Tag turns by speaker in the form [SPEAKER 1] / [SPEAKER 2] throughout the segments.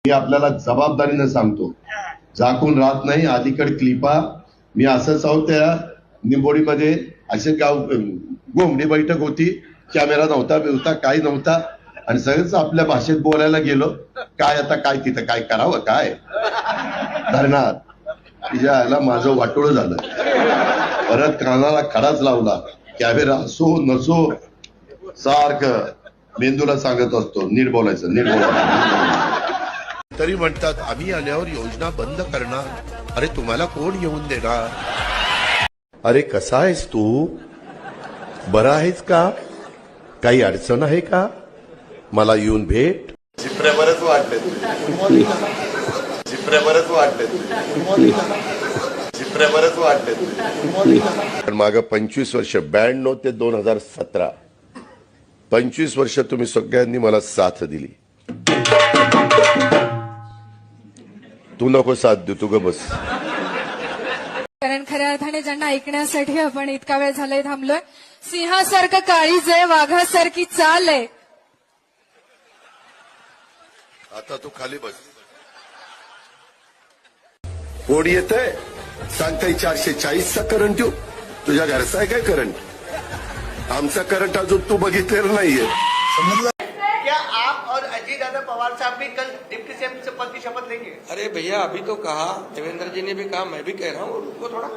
[SPEAKER 1] मी आपल्याला जबाबदारीने सांगतो, झाकून राहत नाही. अलीकडे क्लिपा मी असंच आहोत त्या निंबोडीमध्ये असे गाव गोमडी बैठक होती, कॅमेरा नव्हता बिवता काही नव्हता आणि सगळंच आपल्या भाषेत बोलायला गेलो. काय आता काय तिथं काय करावं काय धरणार तिच्या माझं वाटोळं झालं. परत कानाला खडाच लावला. कॅमेरा असो नसो सारखं मेंदूला सांगत असतो नीट बोलायचं नीट बोलायचं. तरी म्हणतात आम्ही आल्यावर योजना बंद करणार. अरे तुम्हाला कोण येऊन देणार? अरे कसा आहेस तू? बरा आहेस का? काही अडचण आहे का? मला येऊन भेट.
[SPEAKER 2] चिपऱ्यावरच वाढले चिपऱ्यावरच वाढले चिपऱ्यावरच वाढले.
[SPEAKER 1] पण मागं 25 वर्ष 92 ते 2017 25 वर्ष तुम्ही सगळ्यांनी मला साथ दिली. तू नको साथ देऊ, तू ग बस.
[SPEAKER 3] कारण खऱ्या अर्थाने ज्यांना ऐकण्यासाठी आपण इतका वेळ झालाय थांबलोय. सिंहासारखं काळीज आहे, वाघासारखी चाल आहे.
[SPEAKER 1] आता तू खाली बस.
[SPEAKER 2] कोण येत आहे? सांगताय 440चा करंट येऊ. तुझ्या घरचा आहे काय करंट? आमचा करंट अजून तू बघितलेला नाहीये.
[SPEAKER 4] क्या आप और अजीत दादा पवार साहब भी कल डिप्टी सीएम पद की शपथ लेंगे?
[SPEAKER 5] अरे भैया अभी तो कहा, देवेंद्र जी ने भी कहा, मैं भी कह रहा हूँ रुको थोड़ा,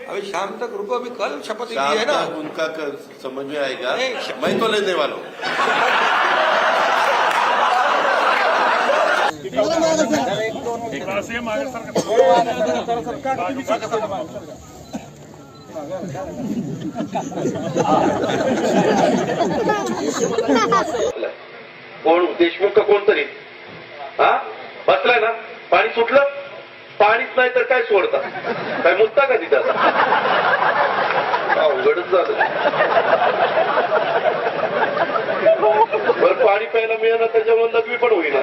[SPEAKER 5] अभी शाम तक रुको, अभी कल शपथ ली है ना.
[SPEAKER 2] उनका समझ में आएगा.
[SPEAKER 5] नहीं,
[SPEAKER 2] मैं तो लेने वाला हूँ.
[SPEAKER 6] कोण देशमुख का कोणतरी हा बसलाय ना. पाणी सुटलं. पाणीच नाही तर काय सोडता? काय मुद्दा का तिथं? अवघडच झालं. बरं पाणी प्यायला मिळालं त्याच्यामुळे लघवी पण होईना.